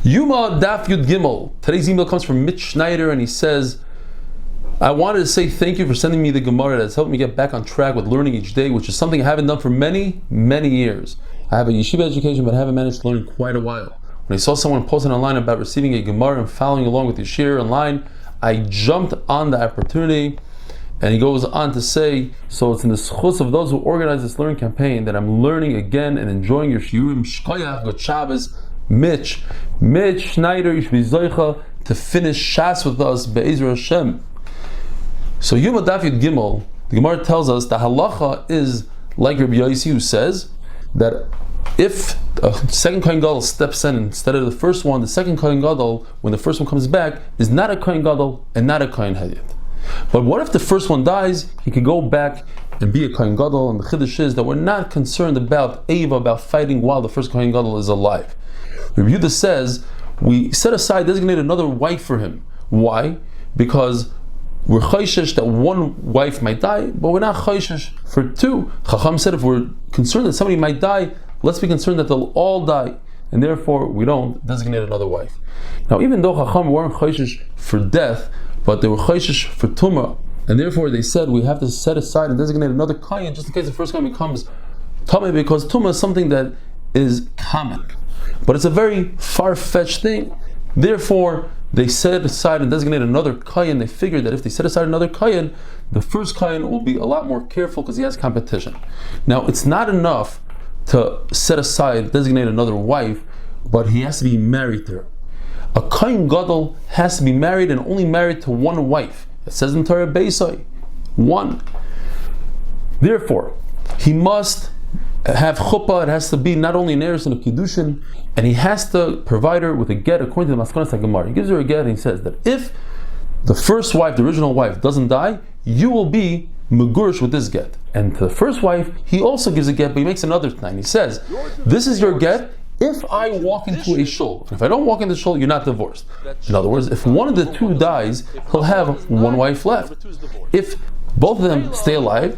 Yoma Daf Yud Gimel. Today's email comes from Mitch Schneider, and he says, I wanted to say thank you for sending me the Gemara that's helped me get back on track with learning each day, which is something I haven't done for many, many years. I have a yeshiva education, but I haven't managed to learn in quite a while. When I saw someone posting online about receiving a Gemara and following along with the shir online, I jumped on the opportunity. And he goes on to say, so it's in the schus of those who organize this learning campaign that I'm learning again and enjoying your shiurim. Shkoyach, good Shabbos. Mitch Schneider, you should be zoicha to finish Shas with us, Be'ezra Hashem. So Yoma Daf Yud Gimel, the Gemara tells us that halacha is like Rabbi Yossi, who says that if a second Kohen Gadol steps in instead of the first one, the second Kohen Gadol, when the first one comes back, is not a Kohen Gadol and not a Kohen Hedyot. But what if the first one dies? He could go back and be a Kohen Gadol, and the Chiddush is that we're not concerned about Eva, about fighting while the first Kohen Gadol is alive. Rabbi Yehuda says we set aside, designate another wife for him. Why? Because we're chayshish that one wife might die, but we're not chayshish for two. Chacham said if we're concerned that somebody might die, let's be concerned that they'll all die, and therefore we don't designate another wife. Now, even though Chacham weren't chayshish for death, but they were chayshish for tumah, and therefore they said we have to set aside and designate another kayan just in case the first kayan becomes tumah, because tumah is something that is common, but it's a very far-fetched thing. Therefore, they set aside and designate another kayan. They figured that if they set aside another kayan, the first kayan will be a lot more careful because he has competition. Now, it's not enough to set aside, designate another wife, but he has to be married to her. A Kohen Gadol has to be married and only married to one wife. It says in Torah Beisai, one. Therefore, he must have chuppah. It has to be not only an eris and a kiddushin, and he has to provide her with a get according to the Maskonas HaGemara. He gives her a get and he says that if the first wife, the original wife, doesn't die, you will be megurish with this get. And to the first wife, he also gives a get, but he makes another thing. He says, this is your get if I walk into a shul. If I don't walk into the shul, you're not divorced. In other words, if one of the two dies, he'll have one wife left. If both of them stay alive,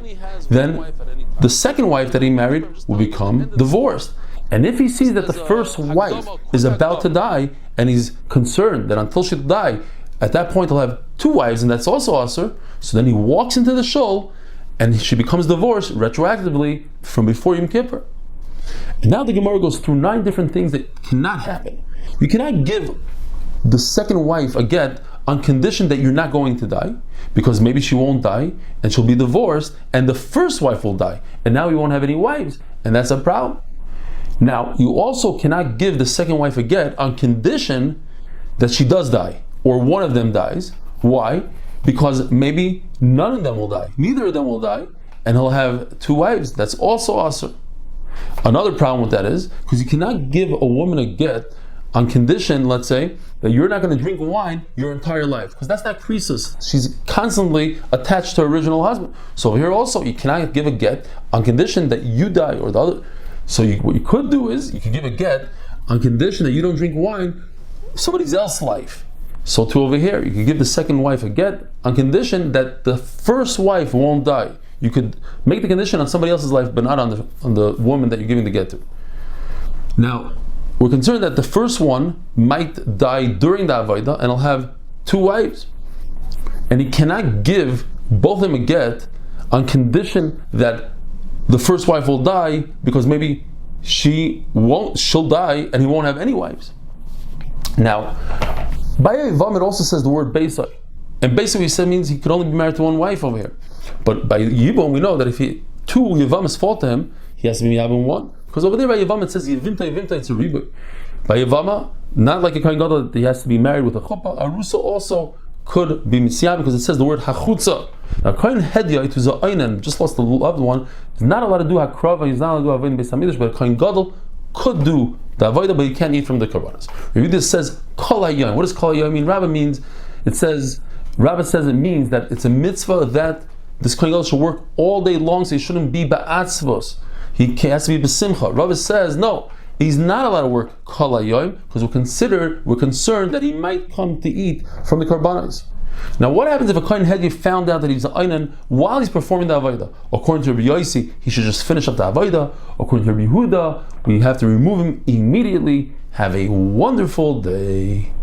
then the second wife that he married will become divorced. And if he sees that the first wife is about to die, and he's concerned that until she die, at that point he'll have two wives, and that's also asur. So then he walks into the shul, and she becomes divorced retroactively from before Yom Kippur. And now the Gemara goes through 9 different things that cannot happen. You cannot give the second wife a get on condition that you're not going to die, because maybe she won't die and she'll be divorced, and the first wife will die, and now you won't have any wives, and that's a problem. Now, you also cannot give the second wife a get on condition that she does die, or one of them dies. Why? Because maybe none of them will die, neither of them will die, and he'll have 2 wives. That's also asur. Another problem with that is because you cannot give a woman a get on condition, let's say, that you're not going to drink wine your entire life, because that's not krisus. She's constantly attached to her original husband. So here also, you cannot give a get on condition that you die or the other. So what you could do is you could give a get on condition that you don't drink wine somebody else's life. So too over here, you could give the second wife a get on condition that the first wife won't die. You could make the condition on somebody else's life, but not on the woman that you're giving the get to. Now, we're concerned that the first one might die during the avodah, and he'll have 2 wives, and he cannot give both of them a get on condition that the first wife will die, because maybe she'll die and he won't have any wives. Now, by Yom it also says the word Beisai, and basically it means he could only be married to one wife over here. But by Yibam we know that if 2 Yevamis fall to him, he has to be having 1. Because over there by Yevam it says Yevimta, it's a ribu. By Yevama, not like a Kohen Gadol that he has to be married with a chuppah, Arusa also could be mitziyah, because it says the word hachutza. Now Kohen Hedyot, who's a einan, just lost the loved one, is not allowed to do hakrava, he's not allowed to do avodah beis hamidrash, but a Kohen Gadol could do the avodah, but he can't eat from the karbanos. This says kol hayom. What does kol hayom mean? Rabbi says it means that it's a mitzvah that this Kohen Gadol should work all day long, so he shouldn't be ba'atzvos. He has to be b'simcha. Rabbi says no, he's not allowed to work kol hayom because we're concerned that he might come to eat from the karbanos. Now, what happens if a Kohen Hedyot found out that he's an einan while he's performing the avodah? According to Rabbi Yossi, he should just finish up the avodah. According to Rabbi Yehuda, we have to remove him immediately. Have a wonderful day.